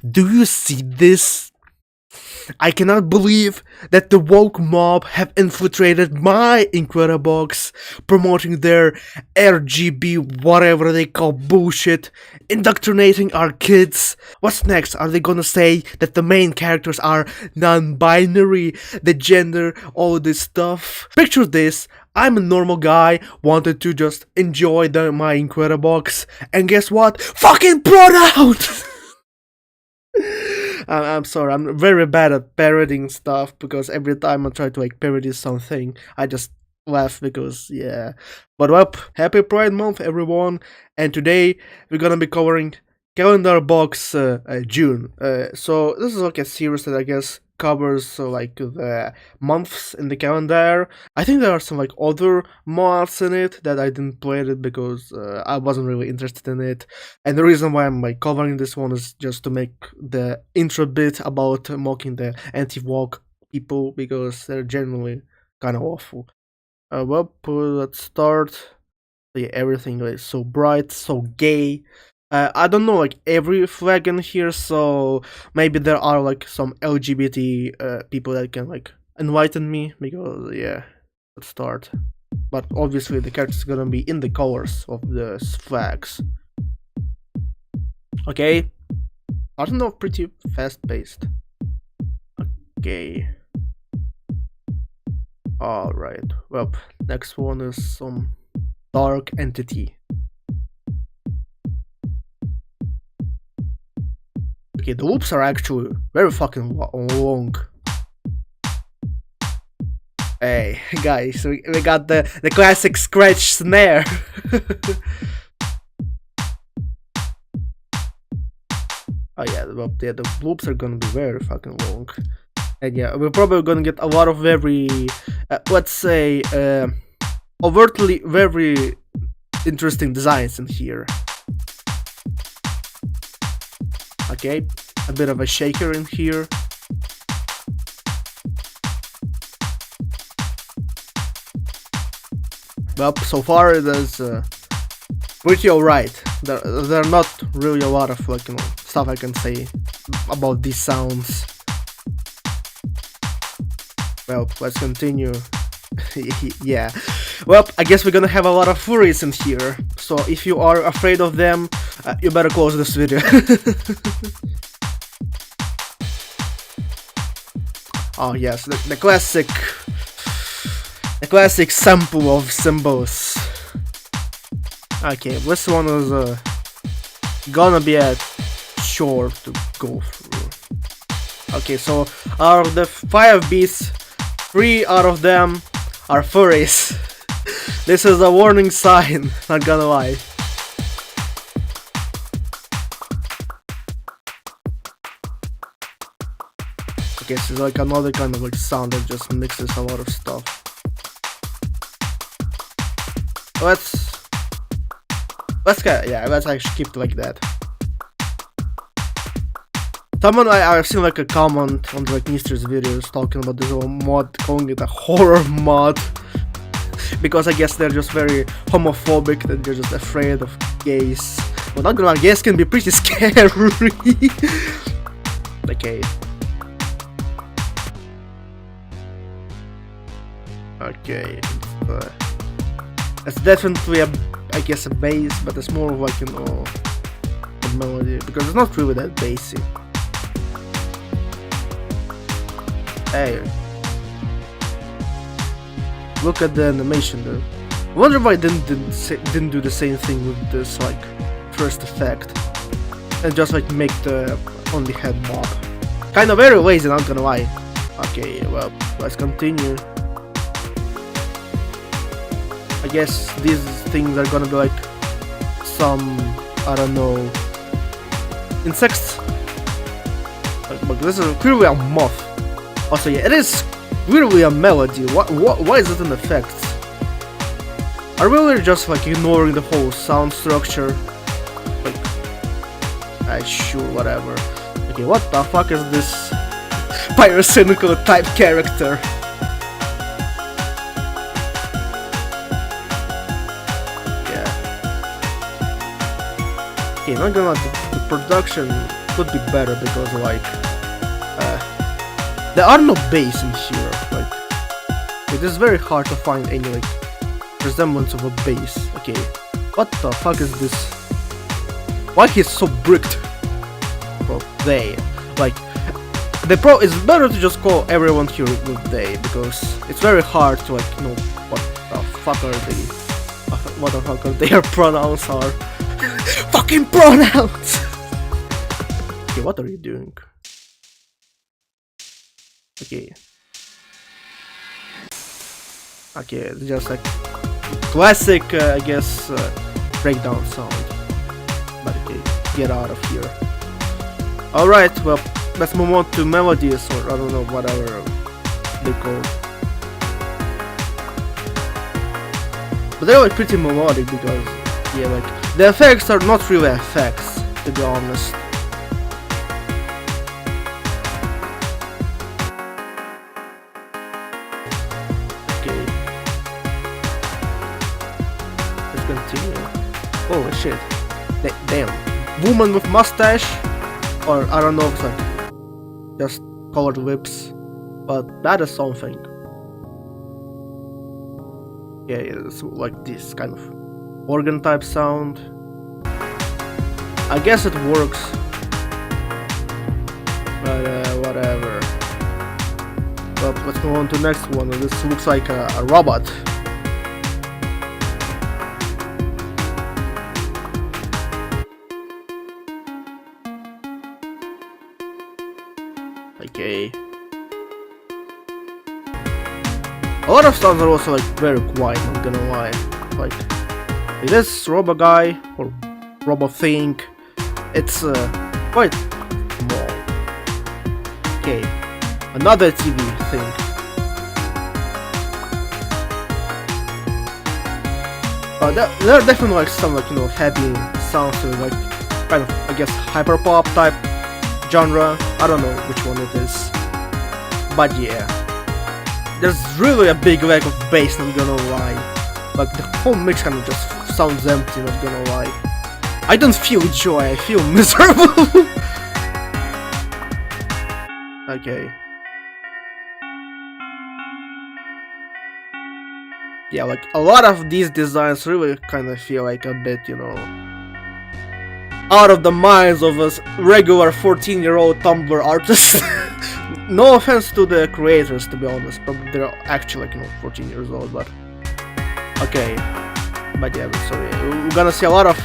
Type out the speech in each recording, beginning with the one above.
do you see this? I cannot believe that the woke mob have infiltrated my Incredibox, promoting their RGB whatever they call bullshit, indoctrinating our kids. What's next? Are they gonna say that the main characters are non-binary, the gender, all this stuff? Picture this. I'm a normal guy, wanted to just enjoy my Incredibox, and guess what? Fucking brought out! I'm sorry, I'm very bad at parodying stuff, because every time I try to like parody something, I just laugh because, yeah. But well, happy Pride Month everyone, and today we're gonna be covering Calendar Box June. So this is like a series that I guess covers like the months in the calendar. I think there are some like other mods in it that I didn't play it because I wasn't really interested in it. And the reason why I'm like covering this one is just to make the intro bit about mocking the anti-woke people, because they're generally kind of awful. Well, let's start. Yeah, everything is so bright, so gay. I don't know like every flag in here, so maybe there are like some LGBT people that can like enlighten me, because yeah, let's start. But obviously the character is gonna be in the colors of the flags. Okay, I don't know, pretty fast paced. Okay. Alright, well, next one is some dark entity. Okay, the loops are actually very fucking long. Hey, guys, we got the classic scratch snare. Oh yeah, well, yeah, the loops are gonna be very fucking long. And yeah, we're probably gonna get a lot of very, let's say, overtly very interesting designs in here. Okay, a bit of a shaker in here. Well, so far it is pretty alright. There are not really a lot of like, you know, stuff I can say about these sounds. Well, let's continue. Yeah. Well, I guess we're gonna have a lot of furries in here, so if you are afraid of them, you better close this video. Oh yes, the classic sample of symbols. Okay, this one is gonna be a chore to go through. Okay, so out of the 5 beasts, 3 out of them are furries. This is a warning sign, not gonna lie. Okay, so it's like another kind of like sound that just mixes a lot of stuff. Let's actually keep it like that. Someone I've seen like a comment on like Mister's videos talking about this whole mod, calling it a horror mod. Because I guess they're just very homophobic, that they're just afraid of gays. Well, not gonna lie, gays can be pretty scary. Okay. Okay. It's definitely I guess a bass, but it's more of like, you know, a melody, because it's not really that bassy. Hey, look at the animation though. I wonder why I didn't do the same thing with this like first effect and just like make the only head bob. Kinda very lazy, not gonna lie. Okay, well, let's continue. I guess these things are gonna be like some, I don't know, insects. But this is clearly a moth. Also, yeah, it is clearly a melody. Why is it an effect? Are we really just like ignoring the whole sound structure? Like, sure, whatever. Okay, what the fuck is this pyrocynical type character? Yeah. Okay, not gonna lie, the production could be better because like there are no bass in here. Like it is very hard to find any like resemblance of a bass. Okay, what the fuck is this? Why he's so bricked? Well, they like the pro. It's better to just call everyone here with they because it's very hard to like know what the fuck are they. What the fuck are their pronouns are? Fucking pronouns! Okay, what are you doing? Okay. Okay, it's just like classic, I guess, breakdown sound. But okay, get out of here. Alright, well, let's move on to melodies, or I don't know, whatever they call. But they're like pretty melodic because, yeah, like, the effects are not really effects, to be honest. Okay. Let's continue. Holy shit. Damn. Woman with mustache? Or I don't know if it's like just colored lips. But that is something. Yeah, it's like this kind of organ type sound. I guess it works. But whatever. Well, let's move on to the next one. This looks like a robot. Okay. A lot of sounds are also like very quiet, I'm gonna lie. Like this robot guy or robot thing, it's quite small. Okay, another TV thing. There are definitely like some like happy sounds, like kind of I guess hyperpop type genre. I don't know which one it is, but yeah. There's really a big lack of bass, not gonna lie. Like the whole mix kind of just sounds empty, not gonna lie. I don't feel joy, I feel miserable. Okay. Yeah, like a lot of these designs really kind of feel like a bit, out of the minds of a regular 14-year-old Tumblr artist. No offense to the creators, to be honest, probably they're actually like 14 years old, but okay. But yeah, sorry, we're gonna see a lot of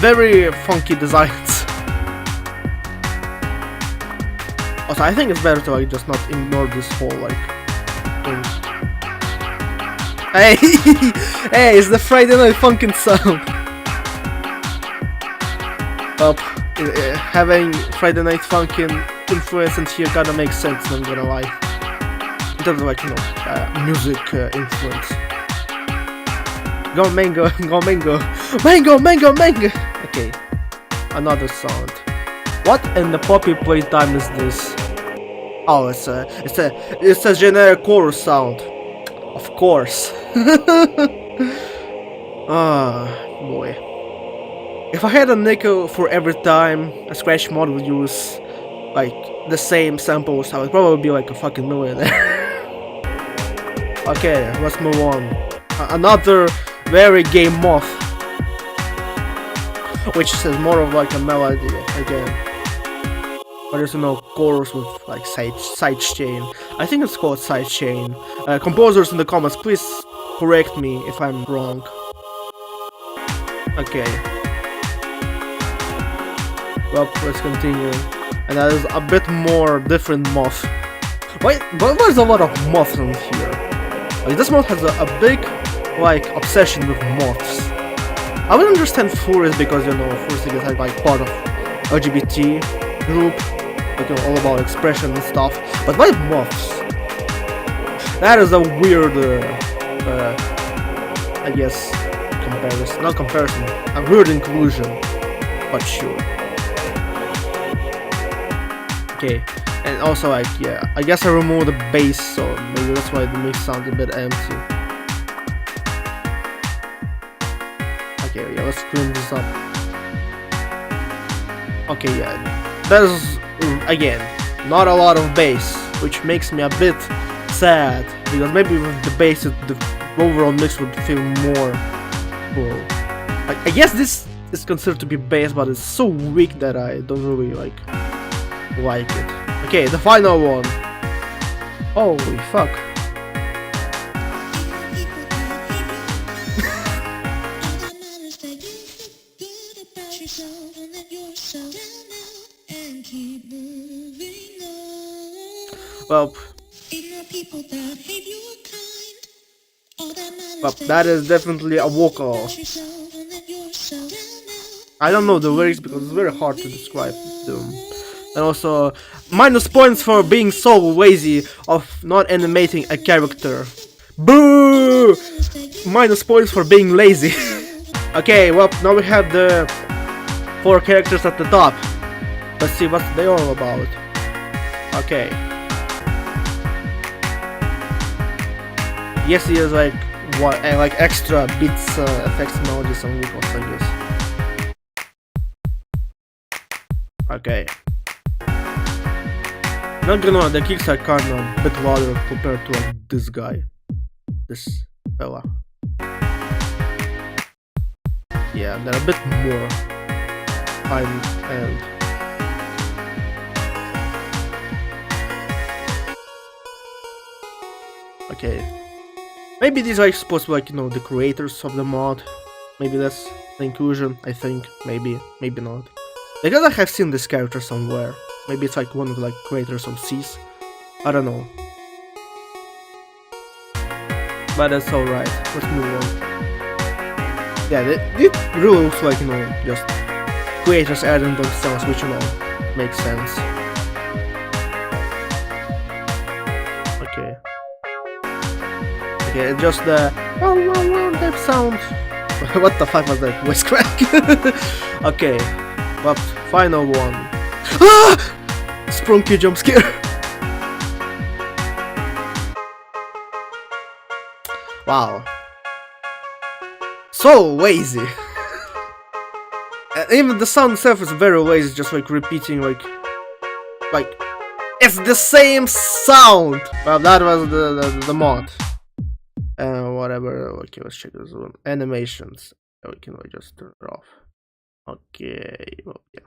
very funky designs. Also, I think it's better to like just not ignore this whole like thing. Hey, hey, it's the Friday Night Funkin' sound. Having Friday Night Funkin' influence in here kinda makes sense, I'm gonna lie. In terms of like, music influence. Go mango, go mango, mango, mango, mango! Okay, another sound. What in the Poppy playtime is this? Oh, it's a generic chorus sound. Of course. Ah, boy. If I had a nickel for every time a Scratch mod would use like the same samples, I would probably be like a fucking millionaire. Okay, let's move on. Another very gay moth, which is more of like a melody again. But there's no chorus with like side chain. I think it's called side chain. Composers in the comments, please correct me if I'm wrong. Okay. Well, let's continue. And that is a bit more different moth. Why there's a lot of moths in here? Like this moth has a big like obsession with moths. I would understand furries because furries is like part of LGBT group, like all about expression and stuff. But why moths? That is a weird, I guess, comparison. Not comparison. A weird inclusion, but sure. Okay, and also like I guess I removed the bass, so maybe that's why the mix sounds a bit empty. Okay, yeah, let's clean this up. Okay, yeah, there's again not a lot of bass, which makes me a bit sad because maybe with the bass, the overall mix would feel more cool. I guess this is considered to be bass, but it's so weak that I don't really like it. Okay, the final one. Holy fuck. Well, that is definitely a vocal. I don't know the lyrics because it's very hard to describe them. And also, minus points for being so lazy of not animating a character. Boo! Minus points for being lazy. Okay, well, now we have the 4 characters at the top. Let's see what they all about. Okay. Yes, he has like extra beats, effects, melodies, and vocals, I guess. Okay. Not gonna lie, the kicks are kinda a bit louder compared to like this guy. This fella. Yeah, they're a bit more fine and okay. Maybe these are supposed to be like, you know, the creators of the mod. Maybe that's the inclusion, I think. Maybe not. Because I have seen this character somewhere. Maybe it's like one of the like creators of C's. I don't know. But that's alright. Let's move on. Yeah, it really looks like, you know, just creators adding themselves, which, you know, makes sense. Okay. Okay, just the that sound. What the fuck was that? Voice crack? Okay, but final one. Ah! Sprunky jump scare. Wow. So lazy. And even the sound itself is very lazy, just like repeating like it's the same sound. Well, that was the mod. Whatever. Okay, let's check this one. Animations. We can just turn it off. Okay. Well, yeah.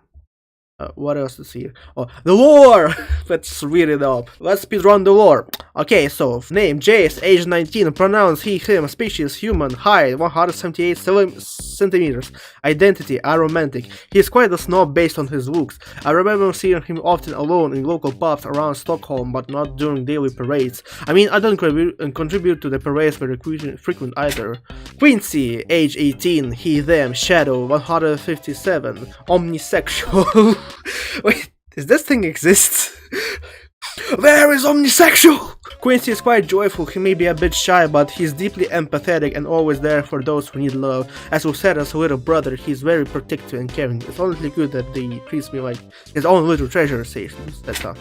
What else is here? Oh, the lore! Let's read it up. Let's speedrun the lore. Okay, so name Jace, age 19, pronouns he, him, species human, height 178 centimeters, identity aromantic. He is quite a snob based on his looks. I remember seeing him often alone in local pubs around Stockholm, but not during daily parades. I mean, I don't contribute to the parades very frequent either. Quincy, age 18, he, them, shadow 157, omnisexual. Wait, does this thing exist? Where is omnisexual? Quincy is quite joyful, he may be a bit shy, but he's deeply empathetic and always there for those who need love. As we said, as a little brother, he's very protective and caring. It's honestly good that he treats me like his own little treasure stations. That's all.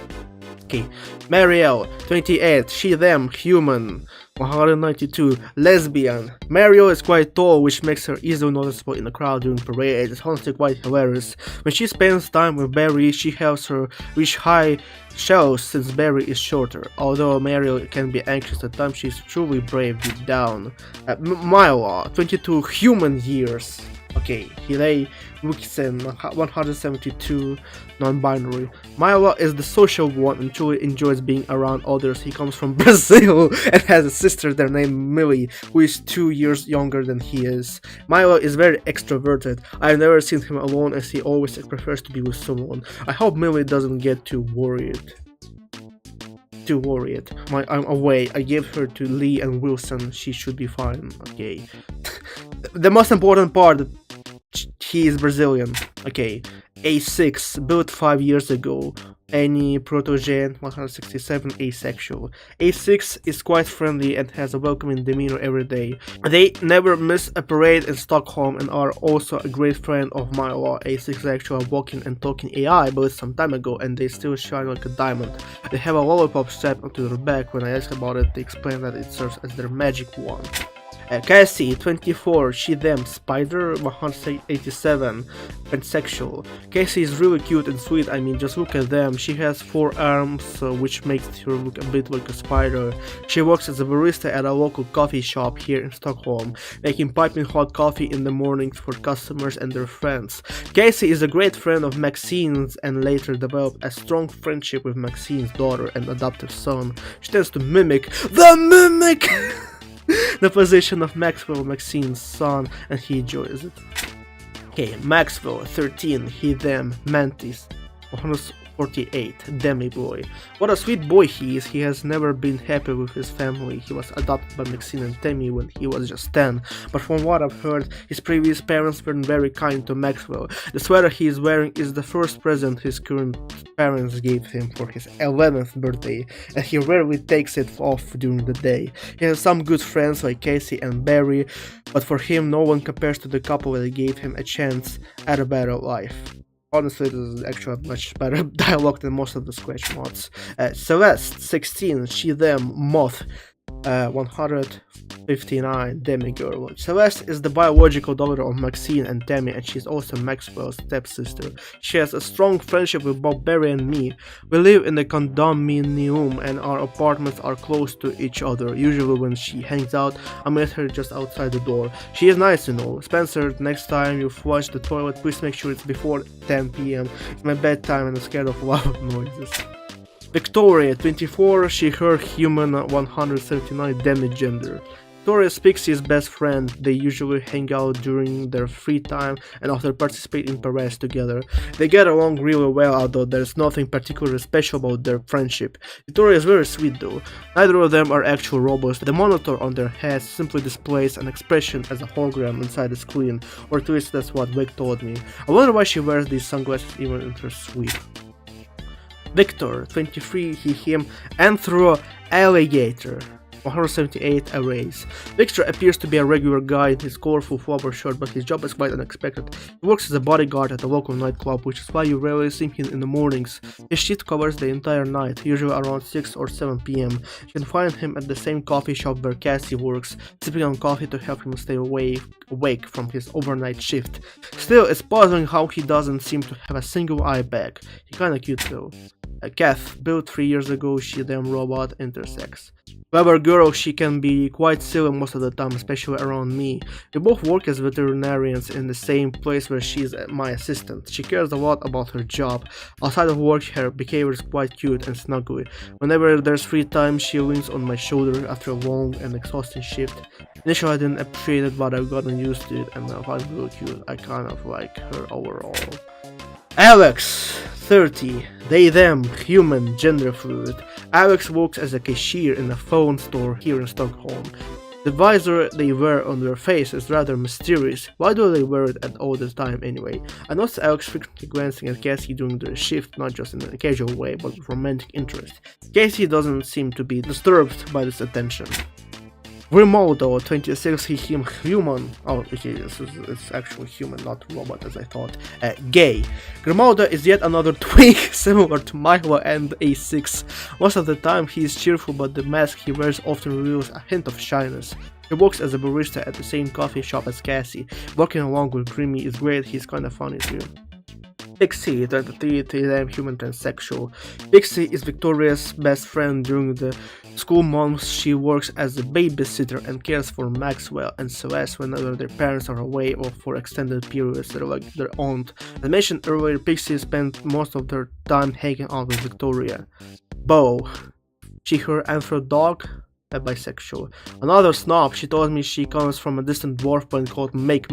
Okay, Marielle, 28, she, them, human, 192, lesbian. Marielle is quite tall, which makes her easily noticeable in the crowd during parades. It's honestly quite hilarious. When she spends time with Barry, she helps her reach high shelves since Barry is shorter. Although Marielle can be anxious at times, she's truly brave deep down. Myla, 22, human years. Okay, Hilay Wixen, 172, non-binary. Myla is the social one and truly enjoys being around others. He comes from Brazil and has a sister there named Millie, who is 2 years younger than he is. Myla is very extroverted. I've never seen him alone as he always prefers to be with someone. I hope Millie doesn't get too worried. I'm away. I gave her to Lee and Wilson. She should be fine. Okay. The most important part, he is Brazilian. Okay. A6, built 5 years ago. Any protogene, 167, asexual. A6 is quite friendly and has a welcoming demeanor every day. They never miss a parade in Stockholm and are also a great friend of Myla. A6 is actually a walking and talking AI built some time ago and they still shine like a diamond. They have a lollipop strapped onto their back. When I asked about it, they explained that it serves as their magic wand. Cassie, 24, she, them, Spider, 187, pansexual. Cassie is really cute and sweet, I mean, just look at them. She has 4 arms, which makes her look a bit like a spider. She works as a barista at a local coffee shop here in Stockholm, making piping hot coffee in the mornings for customers and their friends. Cassie is a great friend of Maxine's and later developed a strong friendship with Maxine's daughter and adopted son. She tends to mimic the mimic! The position of Maxwell, Maxine's son, and he enjoys it. Okay, Maxwell, 13, he, them, Mantis, 148, Demi boy. What a sweet boy he is. He has never been happy with his family. He was adopted by Maxine and Demi when he was just 10, but from what I've heard, his previous parents weren't very kind to Maxwell. The sweater he is wearing is the first present his current parents gave him for his 11th birthday, and he rarely takes it off during the day. He has some good friends like Casey and Barry, but for him no one compares to the couple that gave him a chance at a better life. Honestly, this is actually much better dialogue than most of the Scratch mods. Celeste, 16, she, them, Moth, 159, Demigirl. Celeste is the biological daughter of Maxine and Demi, and she's also Maxwell's stepsister. She has a strong friendship with both Barry and me. We live in the condominium and our apartments are close to each other. Usually when she hangs out, I meet her just outside the door. She is nice, you know. Spencer, next time you flush the toilet, please make sure it's before 10 p.m. It's my bedtime and I'm scared of loud noises. Victoria, 24, she, her, human, 139, demigender. Victoria is Pixie's best friend. They usually hang out during their free time and often participate in parades together. They get along really well, although there's nothing particularly special about their friendship. Victoria is very sweet though. Neither of them are actual robots. The monitor on their heads simply displays an expression as a hologram inside the screen, or at least that's what Vic told me. I wonder why she wears these sunglasses even in her sleep. Victor, 23, he, him, Anthro Alligator, 178, arrays. Victor appears to be a regular guy in his colorful flower shirt, but his job is quite unexpected. He works as a bodyguard at a local nightclub, which is why you rarely see him in the mornings. His shift covers the entire night, usually around 6 or 7 p.m. You can find him at the same coffee shop where Cassie works, sipping on coffee to help him stay awake from his overnight shift. Still, it's puzzling how he doesn't seem to have a single eye bag. He's kinda cute though. Kath, built 3 years ago, she, them, robot, intersex. Clever girl, she can be quite silly most of the time, especially around me. We both work as veterinarians in the same place where she's my assistant. She cares a lot about her job. Outside of work, her behavior is quite cute and snuggly. Whenever there's free time, she leans on my shoulder after a long and exhausting shift. Initially I didn't appreciate it, but I've gotten used to it and I find it really cute. I kind of like her overall. Alex, 30, they, them, human, gender fluid. Alex works as a cashier in a phone store here in Stockholm. The visor they wear on their face is rather mysterious. Why do they wear it at all the time anyway? I noticed Alex frequently glancing at Cassie during their shift, not just in a casual way, but with romantic interest. Cassie doesn't seem to be disturbed by this attention. Grimaldo, 26, he, him, human. Oh, okay, it's actually human, not robot as I thought. Gay. Grimaldo is yet another twink similar to Milo and A6. Most of the time he is cheerful, but the mask he wears often reveals a hint of shyness. He works as a barista at the same coffee shop as Cassie. Working along with Grimmy is great, he's kinda funny too. Pixie, 23, human transsexual. Pixie is Victoria's best friend. During the school months, she works as a babysitter and cares for Maxwell and Celeste whenever their parents are away or for extended periods. They're like their aunt. As mentioned earlier, Pixie spent most of their time hanging out with Victoria. Bo, she, her, Anthro dog. Bisexual. Another snob, she told me she comes from a distant dwarf planet called Make.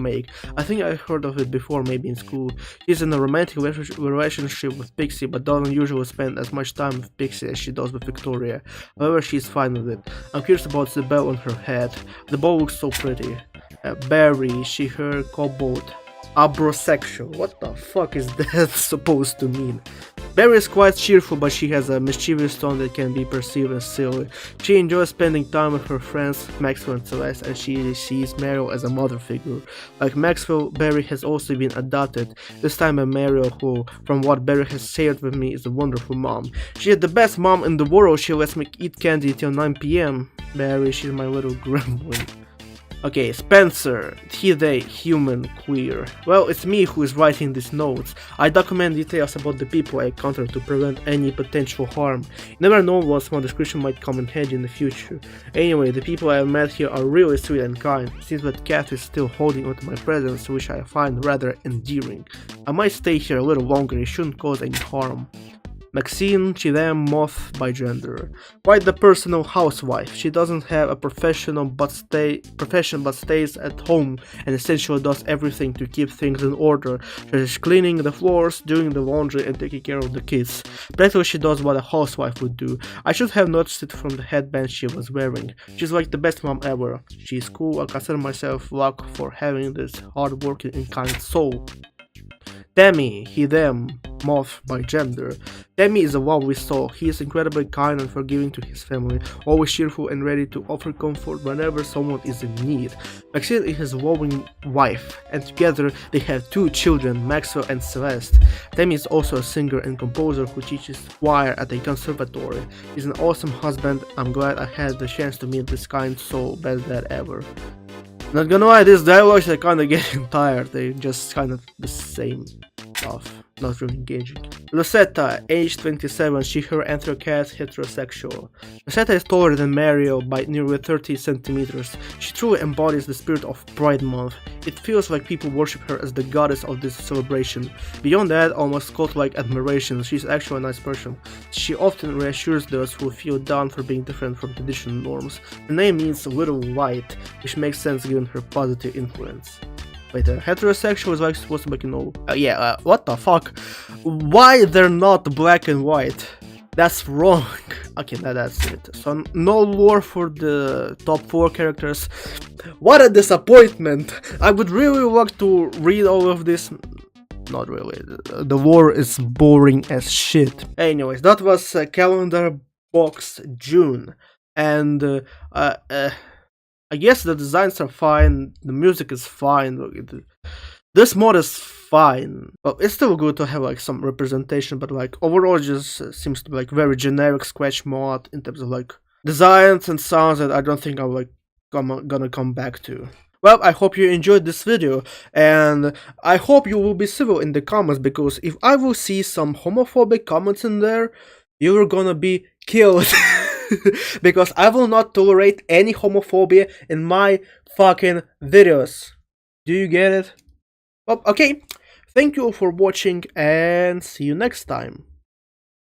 I think I heard of it before, maybe in school. She's in a romantic relationship with Pixie, but doesn't usually spend as much time with Pixie as she does with Victoria. However, she's fine with it. I'm curious about the bell on her head. The bow looks so pretty. Barry, she, her, kobold. Abrosexual. What the fuck is that supposed to mean? Barry is quite cheerful, but she has a mischievous tone that can be perceived as silly. She enjoys spending time with her friends Maxwell and Celeste, and she sees Mariel as a mother figure. Like Maxwell, Barry has also been adopted, this time by Mariel, who, from what Barry has shared with me, is a wonderful mom. She is the best mom in the world. She lets me eat candy till 9 p.m. Barry, she's my little gremlin. Okay, Spencer, he, they, human, queer. Well, it's me who is writing these notes. I document details about the people I encounter to prevent any potential harm. You never know what small description might come in handy in the future. Anyway, the people I have met here are really sweet and kind. It seems that Cat is still holding onto my presence, which I find rather endearing. I might stay here a little longer, it shouldn't cause any harm. Maxine, she them moth by gender. Quite the personal housewife. She doesn't have a profession but stays at home and essentially does everything to keep things in order, such as cleaning the floors, doing the laundry and taking care of the kids. Practically she does what a housewife would do. I should have noticed it from the headband she was wearing. She's like the best mom ever. She's cool. I consider myself lucky for having this hard-working and kind soul. Demi, he, them, moth by gender. Demi is a lovely soul. He is incredibly kind and forgiving to his family, always cheerful and ready to offer comfort whenever someone is in need. Maxine is his loving wife, and together they have 2 children, Maxwell and Celeste. Demi is also a singer and composer who teaches choir at a conservatory. He's an awesome husband. I'm glad I had the chance to meet this kind soul, best dad ever. Not gonna lie, these dialogues are kinda getting tired, they just kind of the same stuff, not really engaging. Lucetta, age 27, she, her, and her cat, heterosexual. Lucetta is taller than Mario by nearly 30 centimeters. She truly embodies the spirit of Pride Month. It feels like people worship her as the goddess of this celebration. Beyond that, almost cult-like admiration, she's actually a nice person. She often reassures those who feel down for being different from traditional norms. Her name means little light, which makes sense given her positive influence. Wait, heterosexual is like supposed to be, you know, what the fuck? Why they're not black and white? That's wrong. Okay, that's it. So no lore for the top 4 characters. What a disappointment! I would really like to read all of this. Not really. The lore is boring as shit. Anyways, that was Calendar Box June, and I guess the designs are fine, the music is fine, this mod is fine. Well, it's still good to have like some representation, but like overall it just seems to be like very generic Scratch mod in terms of like designs and sounds that I don't think I'm like gonna come back to. Well, I hope you enjoyed this video, and I hope you will be civil in the comments, because if I will see some homophobic comments in there, you're gonna be killed. Because I will not tolerate any homophobia in my fucking videos. Do you get it? Well, okay. Thank you for watching and see you next time.